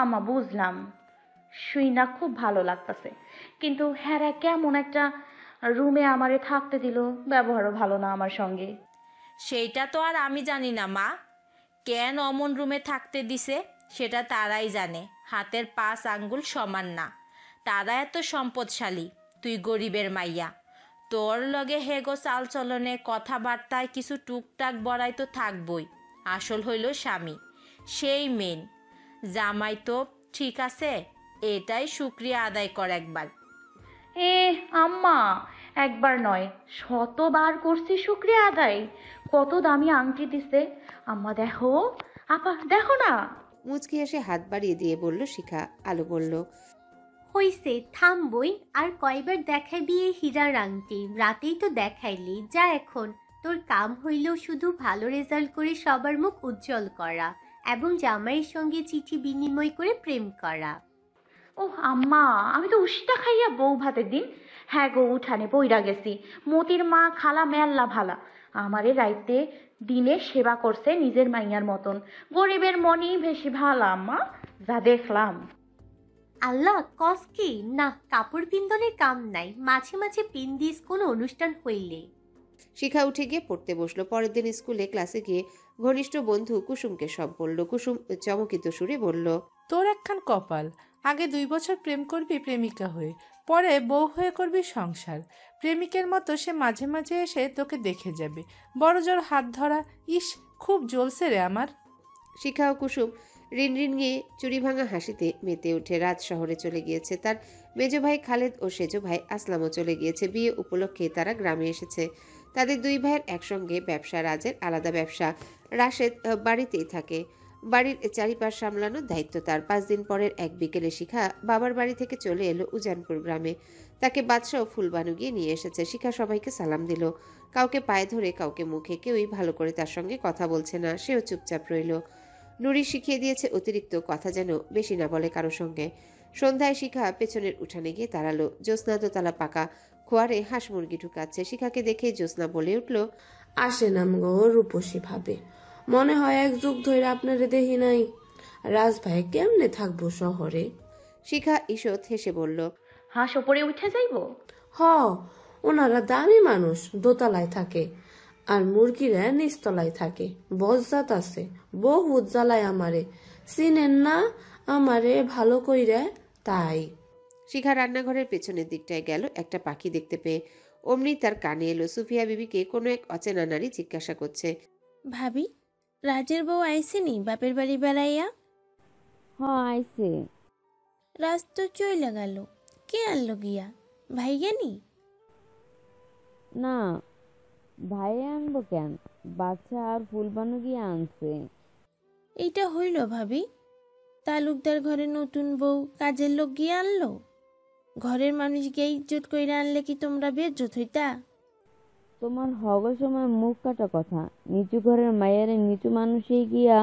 আম্মা বুঝলাম, শুই না খুব ভালো লাগতেছে, কিন্তু হ্যাঁ কেমন একটা রুমে আমারে থাকতে দিল, ব্যবহারও ভালো না আমার সঙ্গে। সেইটা তো আর আমি জানি না মা, কেন অমন রুমে থাকতে দিছে সেটা তারাই জানে। হাতের 5 আঙ্গুল সমান না, তারা এত সম্পদশালী, তুই গরিবের মাইয়া। তোর লগে হেগো চালচলনে কথাবার্তায় কিছু টুকটাক বড়াই তো থাকবই। আসল হইল স্বামী, সেই মেন। জামাই তো ঠিক আছে, এটাই শুক্রিয়া আদায় কর একবার। এ আম্মা, একবার নয়, শতবার করছি শুক্রিয়া আদায়। কত দামি আংটি দিছে আম্মা, দেখো, আপা দেখো না। মুচকি এসে হাত বাড়িয়ে দিয়ে বলল শিখা। আলো বলল, হইছে, থামবই। আর কয়বার দেখাইবি এই হীরার আংটি? রাতেই তো দেখাইলি, যা এখন। তোর কাম হইল শুধু ভালো রেজাল্ট করে সবার মুখ উজ্জ্বল করা এবং জামাইয়ের সঙ্গে চিঠি বিনিময় করে প্রেম করা। ও আম্মা, আমি তো উষ্টা খাইয়া বউ ভাতের দিন হ্যাঁ গো উঠানে বইরা গেছি। মতির মা খালা মেল্লা ভালা, আমারে রাইতে দিনে সেবা করছে নিজের মাইয়ার মতন। গরিবের মনই বেশি ভালা আম্মা, যা দেখলাম। আল্লাহ, কস কি না, কাপড় বিন্দনের কাম নাই, মাঝে মাঝে পিন দিস কোনো অনুষ্ঠান হইলে। শিখা উঠে গিয়ে পড়তে বসলো। পরের দিন স্কুলে ক্লাসে গিয়ে ঘনিষ্ঠ বন্ধু কুসুমকে সব বলল। কুসুম চমকিত সুরে বলল, তোর একখান কপাল, আগে 2 বছর প্রেম করবি প্রেমিকা হয়ে, পরে বউ হয়ে করবি সংসার। প্রেমিকের মতো সে মাঝে মাঝে এসে তোকে দেখে যাবে, বড় জোর হাত ধরা। ইস, খুব জ্বলছে রে আমার। শিখা ও কুসুম রিন রিন গিয়ে চুরি ভাঙা হাসিতে মেতে উঠে রাত শহরে চলে গিয়েছে। তার মেজ ভাই খালেদ ও সেজ ভাই আসলামও চলে গিয়েছে। বিয়ে উপলক্ষে তারা গ্রামে এসেছে। তাদের দুই ভাইয়ের একসঙ্গে ব্যবসা। রাজের আলাদা ব্যবসা, রাশেদ বাড়িতেই থাকে। বাড়ির চারিপাশ সামলানোর দায়িত্ব তার। 5 দিন পরের এক বিকেলে শিখা বাবার বাড়ি থেকে চলে এলো উজানপুর গ্রামে। তাকে বাদশাহ ফুলবানু গিয়ে নিয়ে এসেছে। শিখা সবাইকে সালাম দিল, কাউকে পায়ে ধরে, কাউকে মুখে। কেউই ভালো করে তার সঙ্গে কথা বলছে না, সেও চুপচাপ রইল। নুরি শিখিয়ে দিয়েছে অতিরিক্ত কথা যেন বেশি না বলে কারো সঙ্গে। সন্ধ্যায় শিখা পেছনের উঠানে গিয়ে দাঁড়ালো। জ্যোৎস্না দোতলা পাকা খোয়ারে হাঁস মুরগি ঢুকাচ্ছে। শিখাকে দেখে জ্যোৎস্না বলে উঠল, আসে নাম গো রূপসী ভাবে, মনে হয় 1 যুগ ধরে আপনারে দেখি নাই। রাজ ভাই কেমনে থাকবো শহরে? শিখা ঈষৎ হেসে বলল, হাঁস ওপরে উঠে যাইব? হ, ওনারা দামি মানুষ, দোতলায় থাকে, আর মুরগিরা নিচতলায় থাকে। বজ্জাত আছে, বহুত জ্বালায় আমারে। চিনেন না আমারে ভালো কইরে? তাই শিখা রান্নাঘরের পেছনের দিকটায় গেল। একটা পাখি দেখতে পেয়ে অমনি তার কানে এলো। সুফিয়া বিবিকে কোনো এক অচেনা নারী জিজ্ঞাসা করছে, ভাবি, রাজের বউ আইসেনি বাপের বাড়ি বেড়াইয়া? আইছে। রাজ তো চইলা গেল, কে আনলো গিয়া? ভাইয়ানি? না, ভাই আনবো কেন, বাচ্চা আর ফুলবানু গিয়ে আনছে। এইটা হইল ভাবি? তালুকদার ঘরে নতুন বউ কাজের লোক গিয়ে আনলো? ঘরের মানুষ গিয়ে ইজ্জত কইরা আনলে কি তোমরা বেজ্জত হইতা? তোমার হগর সময় মুখ কাটা কথা। নিচু ঘরের মায়েরে নিচু মানুষই গিয়া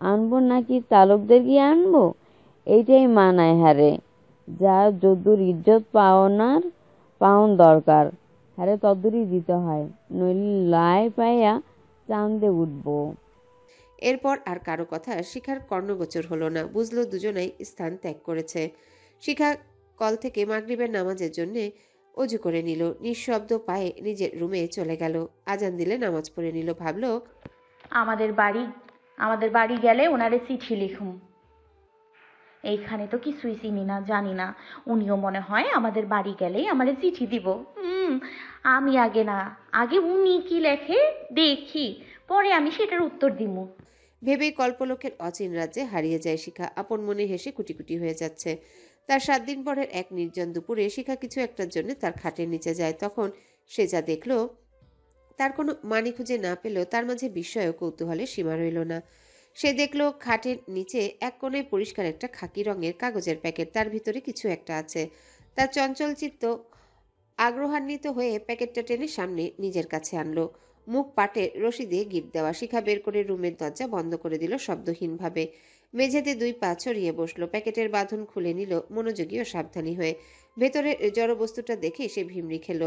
আনবো নাকি তালুকদের গিয়ে আনবো? এইটাই মানায় হারে। যা যদুর ইজ্জত পাওনার পাউন দরকার, হারে তদুরই দিতে হয়, নইলে লাই পাইয়া চান্দে উঠবো। এরপর আর কারো কথা শিখার কর্ণগোচর হলো না। বুঝলো দুজনাই স্থান ত্যাগ করেছে। শিখা কল থেকে মাগরিবের নামাজের জন্যে অজু করে নিল। নিঃশব্দ পায়ে নিজের রুমে চলে গেল। আজান দিলে নামাজ পড়ে নিল। ভাবলো, আমাদের বাড়ি গেলে ওনারে চিঠি লিখুম। এইখানে তো কিছুই চিনি না, জানি না। উনিও মনে হয় আমাদের বাড়ি গেলেই আমারে চিঠি দিব। আমি আগে উনি কি লেখে দেখি, পরে আমি সেটার উত্তর দিমু। ভেবেই কল্পলোকের অচিন রাজ্যে হারিয়ে যায় শিখা। আপন মনে হেসে কুটি কুটি হয়ে যাচ্ছে। তার 7 দিন পরের এক নির্জন দুপুরে শিখা কিছু একটার জন্য তার খাটের নিচে যায়। তখন সে যা দেখল, তার কোনো মানে খুঁজে না পেলেও তার মাঝে বিস্ময় ও কৌতূহলের সীমা রইল না। সে দেখল খাটের নিচে এক কোণে পরিষ্কার একটা খাকি রঙের কাগজের প্যাকেট। তার ভিতরে কিছু একটা আছে। তার চঞ্চল চিত্ত আগ্রহান্বিত হয়ে প্যাকেটটা টেনে সামনে নিজের কাছে আনলো। মুখ পাটে রশি দিয়ে গিট দেওয়া। শিখা বের করে রুমের দরজা বন্ধ করে দিল শব্দহীনভাবে। মেঝেতে 2 পা ছড়িয়ে বসলো। প্যাকেটের বাঁধন খুলে নিল মনোযোগী ও সাবধানী হয়ে। ভেতরের জড়বস্তুটা দেখে সে ভিমড়ি খেল।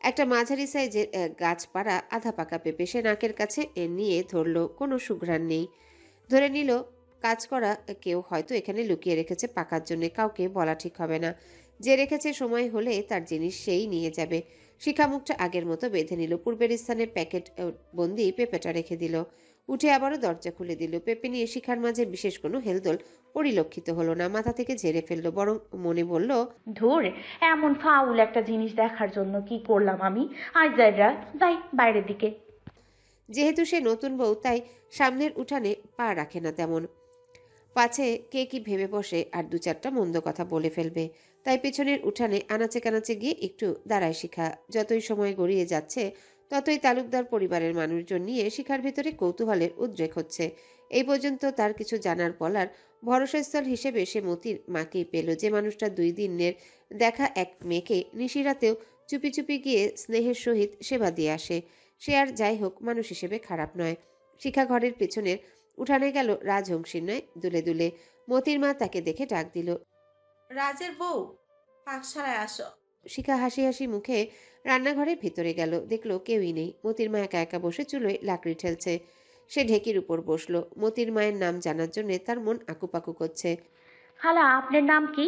একটা মাঝারি সাইজের গাছপাড়া আধা পাকা পেঁপে সে নাকের কাছে নিয়ে ধরল। কোনো সুঘ্রাণ নেই। ধরে নিল কাজ করা কেউ হয়তো এখানে লুকিয়ে রেখেছে পাকার জন্য। কাউকে বলা ঠিক হবে না। যে রেখেছে সময় হলে তার জিনিস সেই নিয়ে যাবে। শিখা মুখটা আগের মতো বেঁধে নিল। পূর্বের স্থানে প্যাকেট বন্দি পেঁপেটা রেখে দিল। উঠে আবারও দরজা খুলে দিল। পেঁপে নিয়ে শিখার মাঝে বিশেষ কোনো হেলদোল পরিলক্ষিত হলো না। মাথা থেকে ঝেড়ে ফেললো, বরং মনে বলল, ধুর, এমন ফাউল একটা জিনিস দেখার জন্য কি করলাম আমি। আর যাই বাইরের দিকে। যেহেতু সে নতুন বউ তাই সামনের উঠানে পা রাখে না তেমন। পাছে কে কি ভেবে বসে আর দু চারটা মন্দ কথা বলে ফেলবে। তাই পেছনের উঠানে আনাচে কানাচে গিয়ে একটু দাঁড়ায় শিখা। যতই সময় গড়িয়ে যাচ্ছে ততই তালুকদার পরিবারের মানুষজন নিয়ে শিখার ভেতরে কৌতূহলের উদ্রেক হচ্ছে। এই পর্যন্ত তার কিছু জানার বলার ভরসাস্থল হিসেবে সে মতির মাকেই পেল, যে মানুষটা 2 দিনের দেখা এক মেয়েকে নিশিরাতেও চুপি চুপি গিয়ে স্নেহের সহিত সেবা দিয়ে আসে। সে আর যাই হোক মানুষ হিসেবে খারাপ নয়। শিখা ঘরের পেছনের উঠানে গেল রাজহংসীর নয়, দুলে দুলে। মতির মা তাকে দেখে ডাক দিল, রাজের বউ, পাকশালায় আসো। শিখা হাসি হাসি মুখে রান্নাঘরের ভিতরে গেল। দেখলো কেউই নেই। মতির মা একা একা বসে চুলোয় লাকড়ি ঠেলছে। সে ঢেকির উপর বসলো। মতির মায়ের নাম জানার জন্য তার মন আকুপাকু করছে। খালা, আপনার নাম কি?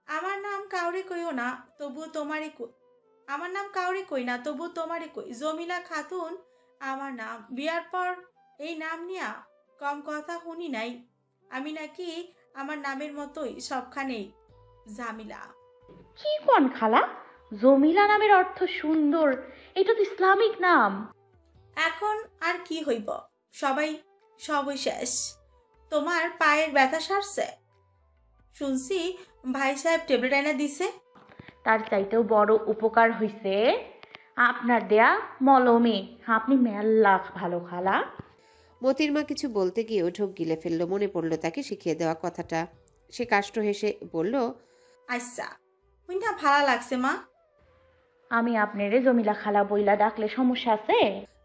আমার নাম কাউরে কইও না, তবুও তোমারই কই। আমার নাম কাউরে কই না, তবুও তোমারই কই। জমিলা খাতুন আমার নাম। বিয়ার পর এই নাম নিয়া কম কথা শুনি নাই। আমি নাকি আমার নামের মতোই সবখানেই জামিলা। কি কোন খালা? জমিলা নামের অর্থ সুন্দর। এটা তো ইসলামিক নাম। এখন আর কি হইব, সবই শেষ। তোমার পায়ের ব্যথা সারছে? শুনছি ভাই সাহেব টেবলেট এনে দিছে। তার চাইতেও বড় উপকার হইছে আপনার দেয়া মলমে। আপনি মেল্লা ভালো খালা। মতির মা কিছু বলতে গিয়েও ঢোক গিলে ফেললো। মনে পড়লো তাকে শিখিয়ে দেওয়া কথাটা। সে কাষ্ঠ হেসে বলল, আচ্ছা, না ভালো লাগছে মা। আমি আপনারে জমিলা খালা বইলা ডাকলে সমস্যা আছে?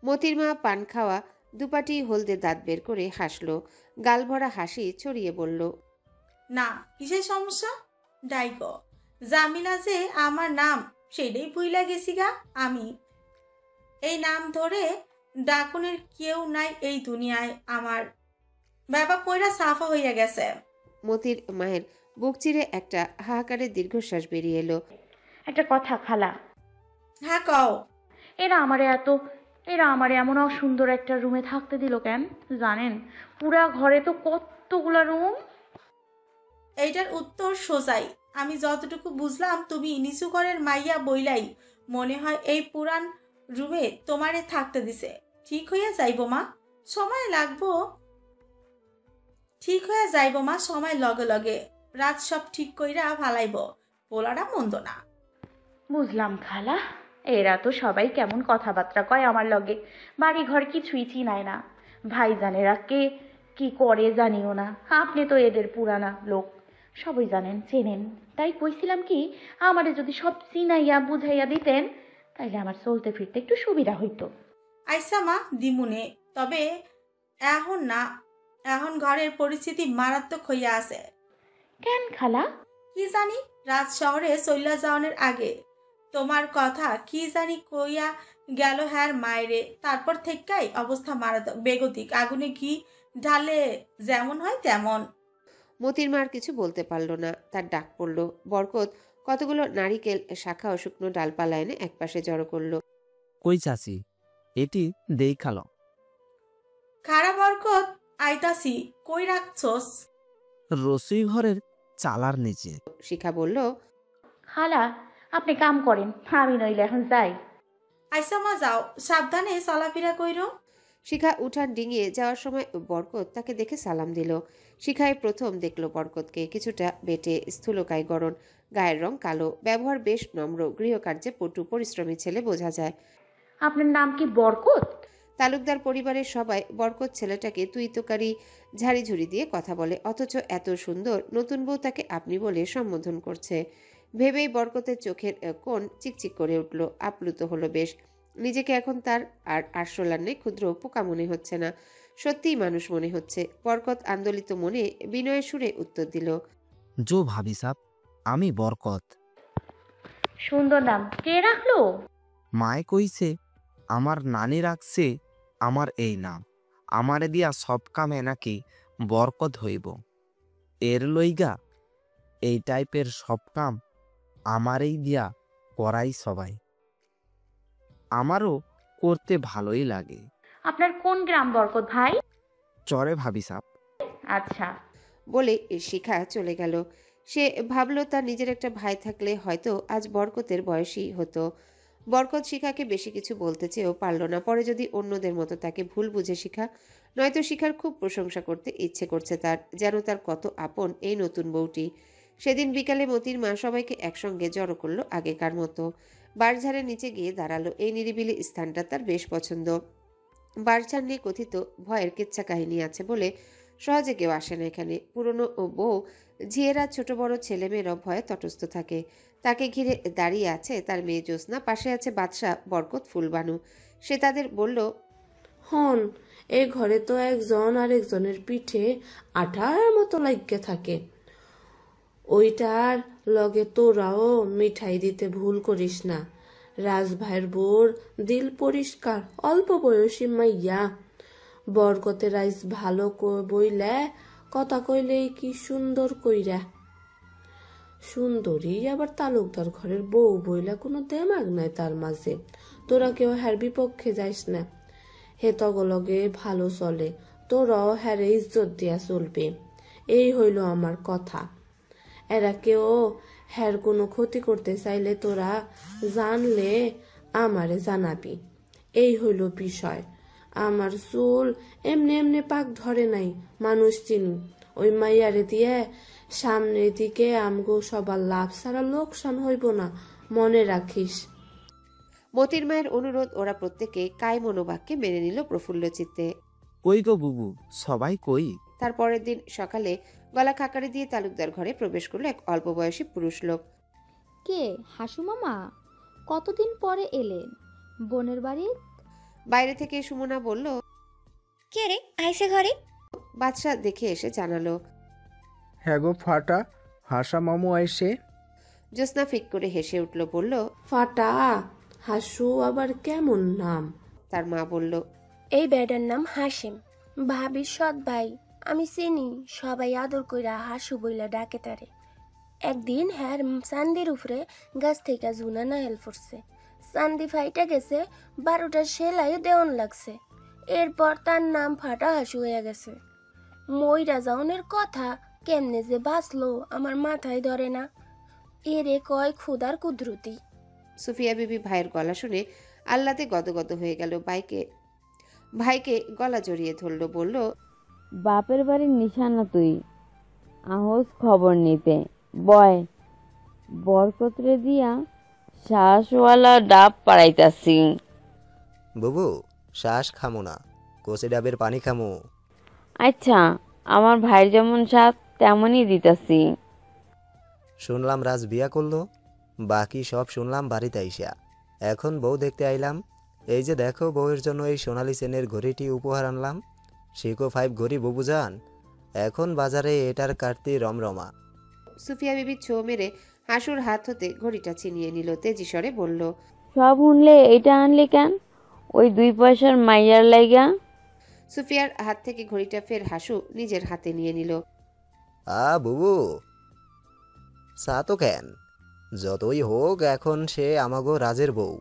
মতির মা পান খাওয়া দুপাটি হলদে দাঁত বের করে হাসলো। গাল ভরা হাসি ছড়িয়ে বলল, না, কিসের সমস্যা? ডাইকো জামিলা যে আমার নাম সেটাই ভুইলা গেছি গা আমি। এই নাম ধরে ডাকুনের কেউ নাই এই দুনিয়ায়। আমার বাবা কইরা সাফা হইয়া গেছে। মতির মায়ের বুক চিরে একটা হাহাকারের দীর্ঘশ্বাস বেরিয়ে এলো। একটা কথা খালা। হ্যাঁ কও। এরা আমারে এমন অসুন্দর একটা রুমে থাকতে দিল কেন জানেন? পুরা ঘরে তো কতগুলা রুম। এইটার উত্তর সোজাই। আমি যতটুকু বুঝলাম তুমি নিচু ঘরের মাইয়া বইলাই মনে হয় এই পুরান রুমে তোমারে থাকতে দিছে। ঠিক হইয়া যাইবো মা, সময় লাগবো। ঠিক হইয়া যাইবো মা, সময় লগে লগে। রাত সব ঠিক কইরা ভালাইব। পোলাটা মন্দ না। বুঝলাম খালা। এরা তো সবাই কেমন কথাবার্তা কয় আমার লগে। বাড়ি ঘর কিছুই চিনায় না। ভাইজানেরা কে কি করে জানিও না। আপনি তো এদের পুরানা লোক, সবাই জানেন চেনেন। তাই কইছিলাম কি, আমারে যদি সব চিনাইয়া বুঝাইয়া দিতেন তাইলে আমার চলতে ফিরতে একটু সুবিধা হইতো। আইসা মা দিমুনে, তবে এখন না। এখন ঘরের পরিস্থিতি মারাত্মক হইয়া আছে। কেন খালা? কি জানি, রাত শহরে চইলা যাওয়ানোর আগে তোমার কথা কি জানি কইয়া গেল হ্যার মায়েরে। তারপর থেকেই অবস্থা মারাত্মক, বেগতিক। আগুনে ঘি ঢালে যেমন হয় তেমন। মতির মার কিছু বলতে পারলো না। তার ডাক পড়লো। বরকত কতগুলো নারিকেল শাখা ও শুকনো ডালপালা এনে একপাশে জড়ো করলো। কই চাচি, এটি দেই খালো। খারাপ বরকত, আইতাছি। কই রাখছস? রসুই ঘরের চালার নিচে। শিখা বলল, খালা আপনি কাম করেন, আমি নইলে এখন যাই। আইসা মা যাও, সাবধানে চলাফেরা কইরো। শিখা উঠান ডিঙিয়ে যাওয়ার সময় বরকত তাকে দেখে সালাম দিল। শিখায় প্রথম দেখলো বরকতকে। কিছুটা বেটে, স্থূলকায় গড়ন, গায়ের রং কালো, ব্যবহার বেশ নম্র, গৃহকার্যে পটু, পরিশ্রমী ছেলে বোঝা যায়। আপনার নাম কি বরকত? তালুকদার পরিবারের সবাই বরকত ছেলেটাকে তুই তোকারি ঝাড়িঝুড়ি দিয়ে কথা বলে, অথচ এত সুন্দর নতুন বউ তাকে আপনি বলে সম্বোধন করছে। ভেবেই বরকতের চোখের কোণ চিকচিক করে উঠল, আপ্লুত হলো বেশ। নিজেকে এখন তার আর আরশোলার নেই ক্ষুদ্র পোকা মনে হচ্ছে না, সত্যিই মানুষ মনে হচ্ছে। বরকত আন্দোলিত মনে বিনয়ের সুরে উত্তর দিল, জো ভাবি সাব, আমি বরকত। সুন্দর নাম, কে রাখলো? মায়ে কইছে আমার নানি রাখছে আমার এই নাম। আমারে দিয়া সব কামে নাকি বরকত হইব। এর লইগা এই টাইপের সব কাম আমারই দিয়া করাই সবাই। আমারও করতে ভালোই লাগে। আপনার কোন গ্রাম বরকত ভাই? চরে ভাবি সাপ। আচ্ছা। বলে শিখা চলে গেল। সে ভাবল তার নিজের একটা ভাই থাকলে হয়তো আজ বরকতের বয়সী হতো। বরকত শিখাকে বেশি কিছু বলতে চেয়েও পারল না। পরে যদি অন্যদের মতো তাকে ভুল বুঝে শিখা, নয়তো শিখার খুব প্রশংসা করতে ইচ্ছে করছে তার, যেন তার কত আপন এই নতুন বউটি। সেদিন বিকালে মতির মা সবাইকে একসঙ্গে জড়ো করলো আগেকার মতো। বাঁশঝাড়ের নিচে গিয়ে দাঁড়ালো। এই নিরিবিলি স্থানটা তার বেশ পছন্দ। বাঁশঝাড় নিয়ে কথিত ভয়ের কেচ্ছা কাহিনী আছে বলে সহজে কেউ আসে না এখানে। পুরনো ও বউ ঝিয়েরা, ছোট বড় ছেলেমেয়েরা ভয়ে তটস্থ থাকে। তাকে ঘিরে দাঁড়িয়ে আছে তার মেয়ে জ্যোৎস্না, পাশে আছে বাদশাহ, বরকত, ফুলবানু। সে তাদের বলল, হন, এ ঘরে তো একজন আরেকজনের পিঠে আঠার মতো লাগিয়ে থাকে। ওইটার লগে তোরাও মিঠাই দিতে ভুল করিস না। রাজভাইয়ের বোর দিল পরিষ্কার, অল্প বয়সী মাইয়া। বরকতে রাইস ভালো বইলে কথা কইলেই কি সুন্দর কইরা। সুন্দরী আবার তালুকদার ঘরের বউ বইলা কোনো দেমাগ নাই তার মাঝে। তোরা কেউ হ্যার বিপক্ষে যাইস না। হে তগলগে ভালো চলে, তোরাও হ্যারে ইজ্জত দিয়া চলবে। এই হইল আমার কথা। এরা কেউ হ্যার কোনো ক্ষতি করতে চাইলে তোরা জানলে আমারে জানাবি। এই হইল বিষয়। আমার চুল এমনি এমনি পাক ধরে নাই, মানুষ চিনি। ওই মাইয়ারে দিয়ে সামনের দিকে আমগো সবার লাভ ছাড়া লোকসান হইব না, মনে রাখিস। মতির মায়ের অনুরোধ ওরা প্রত্যেকে কায় মনোবাক্যে মেনে নিল প্রফুল্ল চিত্তে। কই গো বুবু, সবাই কই? তার পরের দিন সকালে গলা খাকারি দিয়ে তালুকদার ঘরে প্রবেশ করলো এক অল্প বয়সী পুরুষ লোক। কে হাসু মামা? কতদিন পরে এলেন বোনের বাড়ি? বাইরে থেকে সুমনা বলল, কে রে আইসে ঘরে? বাদশাহ দেখে এসে জানালো, হ্যাঁ গো ফাটা, হাসা মামু আইসে। জ্যোৎস্না ফিক করে হেসে উঠল, বলল, ফাটা? হাসু আবার কেমন নাম? তার মা বলল, এই বেটার নাম হাসিম, ভাবির সৎ ভাই। আমি চিনি, সবাই আদর কইরা হাসু বইলা ডাকে তারে। একদিন হ্যার চান্দির উপরে গাছ থেকে জুনা নাহেল পড়ছে। চান্দি ফাইটা গেছে, 12টা সেলাই দেওয়ান লাগছে। এরপর তার নাম ফাটা হাসু হয়ে গেছে। মইরা যাওনের কথা কেমনে যে বাঁচলো আমার মাথায় ধরে না। এরে কয় ক্ষুধার কুদরতি। সুফিয়া বিবি ভাইয়ের গলা শুনে আহ্লাদে গদগদ হয়ে গেল। ভাইকে গলা জড়িয়ে ধরলো, বলল, বাপের বাড়ির নিশানা তুই, আহস খবর নিতে। বয় বরকতরে দিয়া শ্বাসওয়ালা ডাব পাড়াইতাছি। বুবু, শ্বাস খামো না, কষে ডাবের পানি খামো। আচ্ছা, আমার ভাইয়ের যেমন স্বাদ তেমনই দিতাছি। শুনলাম রাজ বিয়া করলো, বাকি সব শুনলাম বাড়িতে আইসা। এখন বউ দেখতে আইলাম। এই যে দেখো, বউয়ের জন্য এই সোনালি চেনের ঘড়িটি উপহার আনলাম। শিকো 5 ঘড়ি বুবু যান, এখন বাজারে এটার কাটতি রমরমা। সুফিয়া বিবি ছো মেরে হাসুর হাত হতে ঘড়িটা ছিনিয়ে নিল। তেজি স্বরে বলল, সব শুনলে এটা আনলি কেন? ওই 2 পয়সার মাইয়ার লাইগা? সুফিয়ার হাত থেকে ঘড়িটা ফের হাসু নিজের হাতে নিয়ে নিল। বুবু, চা তো কেন? যতই হোক এখন সে আমাগো রাজের বউ।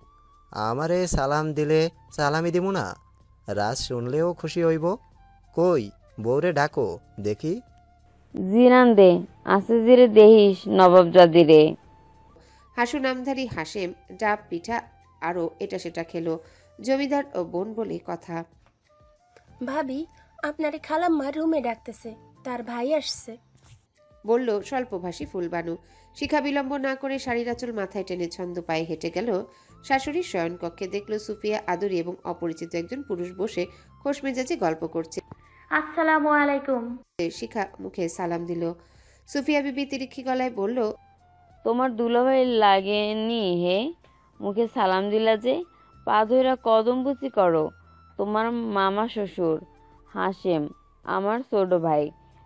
আমারে সালাম দিলে সালামি দিব না? রাজ শুনলেও খুশি হইব। কই বউরে ডাকো দেখি। জিরান দে, আসে জিরে দেহিস নবাব জাদিরে। হাসু নামধারী হাসেম ডাব, পিঠা আরো এটা সেটা খেলো। জমিদার ও বোন বলে কথা। ভাবি, আপনারে খালাম্মা রুমে ডাকতেছে, তার ভাই আসছে, বলল স্বল্পভাষী ফুলবানু। শিখা বিলম্ব না করে শাড়ির আঁচল মাথায় টেনে ছন্দ পায়ে হেঁটে গেল শাশুড়ির শয়নকক্ষে। দেখল সুফিয়া, আদরি এবং অপরিচিত একজন পুরুষ বসে খোশ মেজাজে গল্প করছে। আসসালামু আলাইকুম। শিখা মুখে সালাম দিল। সুফিয়া বিবি তিরিক্ষি গলায় বলল, তোমার দুলাভাই লাগেনি হে? মুখে সালাম দিলা যে, পা ধইরা কদম বুচি করো। তোমার মামা শ্বশুর হাসেম আমার ছোট ভাই,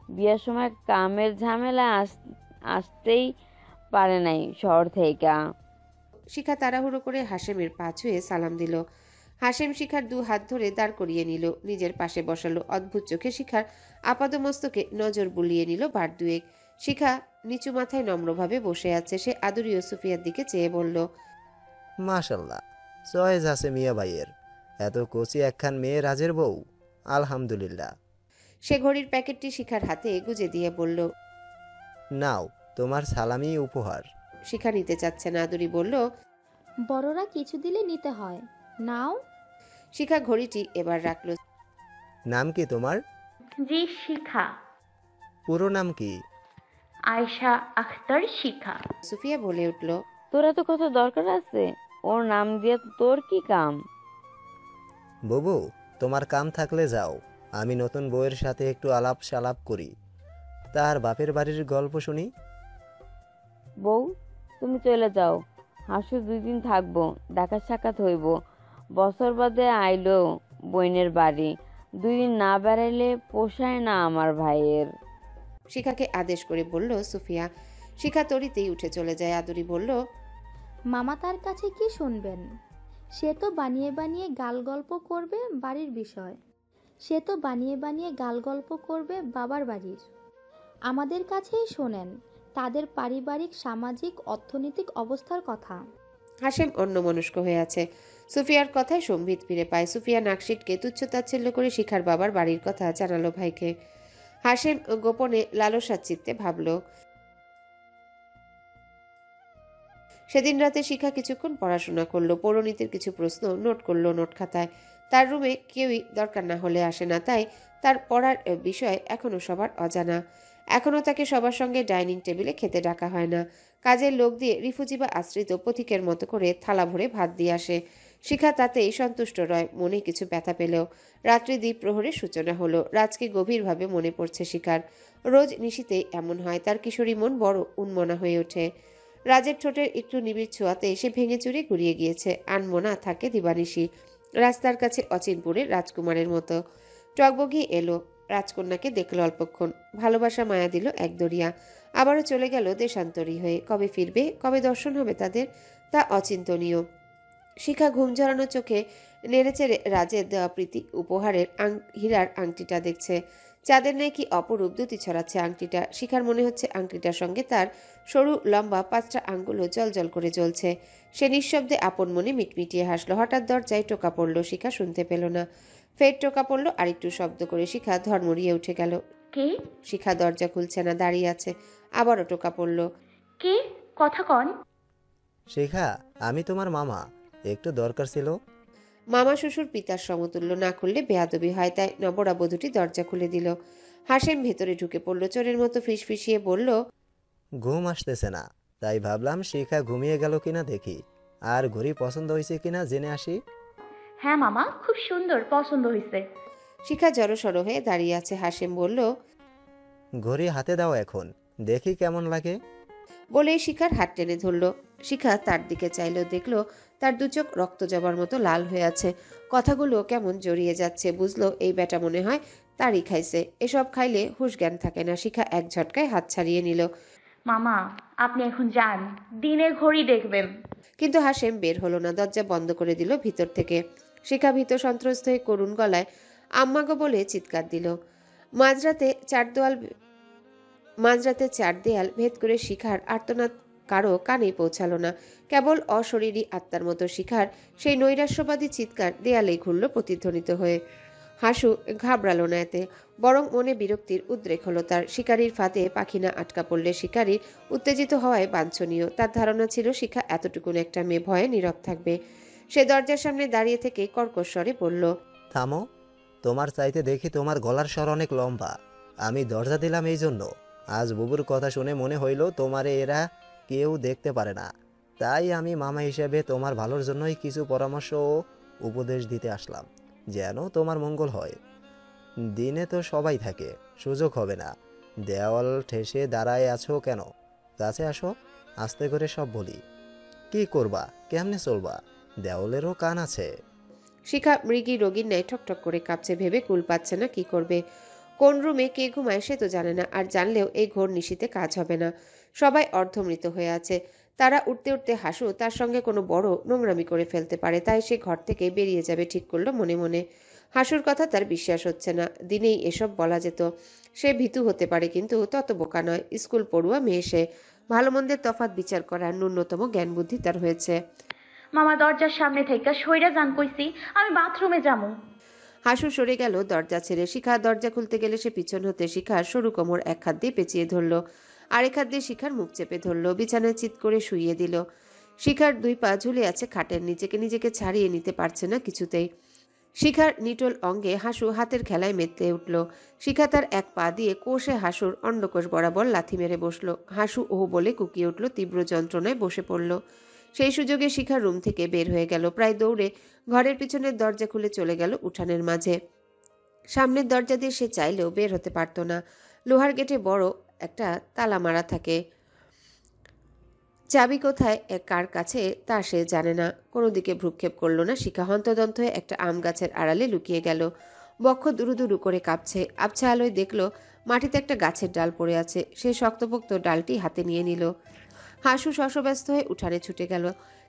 বিয়ার সময় কামের ঝামেলা আসতেই পারে নাই শহর থেকে। শিখা তাড়াহুড়ো করে হাশেমের পা ছুঁয়ে সালাম দিল। হাশেম শিখার 2 হাত ধরে দাঁড় করিয়ে নিল, নিজের পাশে বসালো। অদ্ভুত চোখে শিখার আপাদমস্তকে নজর বুলিয়ে নিল বার দুয়েক। শিখা নিচু মাথায় নম্রভাবে বসে আছে। সে আদুরীয় সুফিয়ার দিকে চেয়ে বলল, মাশাল্লাহ, চয়েস আছে মিয়া ভাইয়ের। এত কচি একখান মেয়ে রাজের বউ, আলহামদুলিল্লাহ। সে ঘড়ির প্যাকেটটি শিখার হাতে গুজে দিয়ে বলল, নাও তোমার সালামি উপহার। শিখা নিতে চাচ্ছে না। আদুরি বলল, বড়রা কিছু দিলে নিতে হয়, নাও। শিখা ঘড়িটি এবার রাখল। নাম কি তোমার? জি শিখা। পুরো নাম কি? আয়েশা আখতার শিখা। সুফিয়া বলে উঠল, তোরা তো কত দরকার আছে, ওর নাম দিয়ে তোর কি কাম? বুবু, তোমার কাম থাকলে যাও, আমি নতুন বউয়ের সাথে একটু আলাপ সালাপ করি, তার বাপের বাড়ির গল্প শুনি। বউ, তুমি চলে যাও। হাসু 2 দিন থাকবো, দেখা সাক্ষাৎ হইব। বছর বাদে আইলো বইনের বাড়ি, 2 দিন না বেড়াইলে পোষায় না আমার ভাইয়ের। শিখাকে আদেশ করে বলল সুফিয়া। শিখা তরিতেই উঠে চলে যায়। আদুরি বলল, মামা তার কাছে কি শুনবেন? সে তো বানিয়ে বানিয়ে গাল গল্প করবে বাড়ির বিষয়, সে তো বানিয়ে বানিয়ে গাল গল্প করবে বাবার বাড়ির। আমাদের কাছেই শোনেন তাদের পারিবারিক, সামাজিক, অর্থনৈতিক অবস্থার কথা। হাশেম অন্যমনস্ক হয়ে আছে। সুফিয়ার কথায় সম্বিত ফিরে পায়। সুফিয়া নাকশিটকে তুচ্ছতাচ্ছিল্য করে শিখার বাবার বাড়ির কথা জানালো ভাইকে। হাশেম গোপনে লালসার চিত্তে ভাবল, সেদিন রাতে শিখা কিছুক্ষণ পড়াশোনা করলো, পৌরনীতির কিছু প্রশ্ন নোট করলো নোট খাতায়। তার রুমে কেউই দরকার না হলে আসে না, তাই তার পড়ার বিষয় এখনো সবার অজানা। এখনো তাকে সবার সঙ্গে ডাইনিং টেবিলে খেতে ডাকা হয় না। কাজের লোক দিয়ে রিফুজি বা আশ্রিত পথিকের মতো করে থালা ভরে ভাত দিয়ে আসে। শিখা তাতেই সন্তুষ্ট রয়, মনে কিছু ব্যথা পেলেও। রাত্রি দ্বীপ প্রহরের সূচনা হলো। রাজকে গভীরভাবে মনে পড়ছে শিখার। রোজ নিশীতেই এমন হয়, তার কিশোরী মন বড় উন্মনা হয়ে ওঠে। রাজের ঠোঁটের একটু নিবিড় ছোঁয়াতে সে ভেঙে চুরে গুড়িয়ে গিয়েছে। আনমনা থাকে দিবানিশি। রাস্তার কাছে অচিনপুরে রাজকুমারের মতো। টকবগি এলো, রাজকন্যাকে দেখলো অল্পক্ষণ, ভালোবাসা মায়া দিল এক দরিয়া। আবারও চলে গেল দেশান্তরী হয়ে। কবে ফিরবে, কবে দর্শন হবে তাদের, তা অচিন্তনীয়। শিখা ঘুম জড়ানো চোখে নেড়েচেড়ে রাজের দেওয়া প্রীতি উপহারের হীরার আংটিটা দেখছে। চাঁদের নেই কি অপরূপ দ্যুতি ছড়াচ্ছে আংটিটা। শিখার মনে হচ্ছে আংটিটার সঙ্গে তার সরু লম্বা 5টা আঙ্গুলও জলজল করে জ্বলছে। সে নিঃশব্দে আপন মনে মিটমিটিয়ে হাসলো। হঠাৎ দরজায় টোকা পড়ল, শিখা শুনতে পেল না। ফের টোকা পড়ল, আরেকটু শব্দ করে। শিখা ধর্মরিয়ে উঠে গেল। কে? শিখা দরজা খুলছে না, দাঁড়িয়ে আছে। আবারও টোকা পড়ল। কে? কথা কন। শিখা, আমি তোমার মামা, একটু দরকার ছিল। মামা শ্বশুর পিতার সমতুল্য, না খুললে বেয়াদবি হয়, তাই নবরা বধূটি দরজা খুলে দিল। হাশেম ভেতরে ঢুকে পড়ল, চোরের মতো ফিসফিসিয়ে বলল, ঘুম আসতেছে না, তাই ভাবলাম শিখা ঘুমিয়ে গেল কিনা দেখি, আর ঘড়ি পছন্দ হয়েছে কিনা জেনে আসি। হ্যাঁ মামা, খুব সুন্দর, পছন্দ হয়েছে। শিখা জড়সড় হয়ে দাঁড়িয়ে আছে। হাশেম বলল, ঘড়ি হাতে দাও এখন, দেখি কেমন লাগে। বলেই শিখার হাত টেনে ধরল। শিখা তার দিকে চাইল, দেখলো তার 2 চোখ রক্ত জবার মতো লাল হয়ে আছে। কথাগুলো কেমন জড়িয়ে যাচ্ছে। বুঝলো এই বেটা মনে হয় তারই খাইছে। এসব খাইলে হুঁশ জ্ঞান থাকে না। শিখা এক ঝটকায় হাত ছাড়িয়ে নিল। মামা, আপনি এখন যান, দিনে ঘড়ি দেখবেন। কিন্তু হাশেম বের হলো না, দরজা বন্ধ করে দিল ভিতর থেকে। শিখা ভীত সন্ত্রস্ত হয়ে করুণ গলায় আম্মাগো বলে চিৎকার দিল। মাঝরাতে চার দেয়াল ভেদ করে শিখার আর্তনাদ কারো কানে পৌঁছালো না। কেবল অশরীরী আত্মার মতো শিখার সেই নৈরাশ্যবাদী চিৎকার দেয়ালেই ঘুরল প্রতিধ্বনিত হয়ে। হাসু ঘাবড়ালো না এতে, বরং মনে বিরক্তির উদ্রেক হলো তার। শিকারীর ফাঁদে পাখি না আটকা পড়লে শিকারীর উত্তেজিত হওয়ায় বাঞ্ছনীয়। তার ধারণা ছিল শিখা এতটুকুন একটা মেয়ে, ভয়ে নীরব থাকবে। সে দরজার সামনে দাঁড়িয়ে থেকে কর্কশ স্বরে বলল, থামো, তোমার চাইতে দেখি তোমার গলার স্বর অনেক লম্বা। আমি দরজা দিলাম এই জন্য, আজ বুবুর কথা শুনে মনে হইল তোমারে এরা কেউ দেখতে পারে না, তাই আমি মামা হিসেবে তোমার ভালোর জন্যই কিছু পরামর্শ ও উপদেশ দিতে আসলাম, যেন তোমার মঙ্গল হয়। দিনে তো সবাই থাকে, সুযোগ হবে না। দেওয়াল ঠেসে দাঁড়ায় আছো কেন? কাছে আসো, আস্তে করে সব বলি। কি করবা, কেমনে চলবা, দেওয়ালেরও কান আছে। শিখা মৃগী রোগীর ন্যায় ঠকঠক করে কাঁপছে, ভেবে কুল পাচ্ছে না কি করবে। কোন রুমে কে ঘুমায় সে তো জানে না, আর জানলেও এই ঘোর নিশীতে কাজ হবে না। সবাই অর্ধমৃত হয়ে আছে। তারা উঠতে উঠতে হাসু তার সঙ্গে কোনো বড় নোংরামি করে ফেলতে পারে, তাই সে ঘর থেকে বেরিয়ে যাবে ঠিক করলো মনে মনে। হাসুর কথা তার বিশ্বাস হচ্ছে না, দিনেই এসব বলা যেত। সে ভীতু হতে পারে কিন্তু তত বোকা নয়। স্কুল পড়ুয়া মেয়ে সে, ভালো মন্দের তফাৎ বিচার করার ন্যূনতম জ্ঞান বুদ্ধি তার হয়েছে। মামা দরজার সামনে থেকে সইরা যান কইছি, আমি বাথরুমে যাবো। হাসু সরে গেল দরজা ছেড়ে। শিখা দরজা খুলতে গেলে সে পিছন হতে শিখার সরু কোমর এক হাত দিয়ে পেঁচিয়ে ধরলো, আরেক হাত দিয়ে শিখার মুখ চেপে ধরলো, বিছানায় চিৎ করে শুইয়ে দিল। শিখার 2 পা ঝুলে আছে খাটের নিচেকে, নিজেকে ছাড়িয়ে নিতে পারছে না কিছুতেই। শিখার নিটোল অঙ্গে হাসু হাতের খেলায় মেতে উঠল। শিখা তার 1 পা দিয়ে কোষে হাসুর অন্ডকোষ বরাবর লাথি মেরে বসলো। হাসু ও বলে কুকিয়ে উঠল, তীব্র যন্ত্রণায় বসে পড়ল। সেই সুযোগে শিখার রুম থেকে বের হয়ে গেল, প্রায় দৌড়ে ঘরের পিছনের দরজা খুলে চলে গেল উঠানের মাঝে। সামনের দরজা দিয়ে সে চাইলেও বের হতে পারত না, লোহার গেটে বড় একটা তালা মারা থাকে। চাবি কোথায় কার কাছে তা সে জানে না। কোনো দিকে ভ্রুক্ষেপ করল না শিখা। হন্তদন্ত হয়ে একটা আম গাছের আড়ালে লুকিয়ে গেল। বক্ষ দুরু দুরু করে কাঁপছে। আবছা আলোয় দেখল মাটিতে একটা গাছের ডাল পড়ে আছে। সে শক্তপোক্ত ডালটি হাতে নিয়ে নিল। হাসু শশব্যস্ত হয়ে উঠানে ছুটে গেল।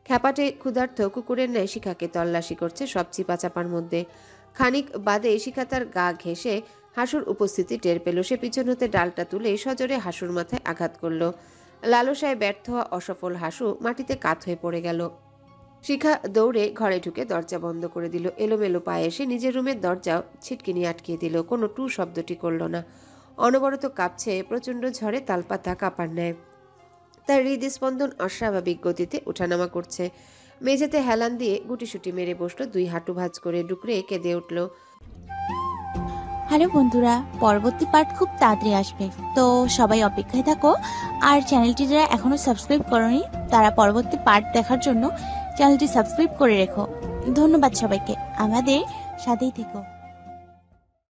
খ্যাপাটে ক্ষুধার্ত কুকুরের ন্যায় শিখাকে তল্লাশি করছে সব চিপাচাপার মধ্যে। খানিক বাদে শিখা তার গা ঘেঁষে হাসুর উপস্থিতি টের পেল। সে পিছন হতে ডালটা তুলে সজোরে হাসুর মাথায় আঘাত করল। লালসায় ব্যর্থ হওয়া অসফল হাসু মাটিতে কাত হয়ে পড়ে গেল। শিখা দৌড়ে ঘরে ঢুকে দরজা বন্ধ করে দিল। এলোমেলো পায়ে এসে নিজের রুমের দরজাও ছিটকিনি আটকিয়ে দিল। কোনো টু শব্দটি করল না। অনবরত কাঁপছে, প্রচণ্ড ঝড়ে তালপাতা কাঁপার ন্যায়। তার হৃদস্পন্দন অস্বাভাবিক গতিতে ওঠানামা করছে। মেঝেতে হেলান দিয়ে গুটিসুটি মেরে বসলো, 2 হাঁটু ভাঁজ করে ডুকরে কেঁদে উঠল। হ্যালো বন্ধুরা, পরবর্তী পার্ট খুব তাড়াতাড়ি আসবে, তো সবাই অপেক্ষায় থাকো। আর চ্যানেলটি যারা এখনো সাবস্ক্রাইব করোনি তারা পরবর্তী পার্ট দেখার জন্য চ্যানেলটি সাবস্ক্রাইব করে রেখো। ধন্যবাদ সবাইকে, আমাদের সাথেই থেকো।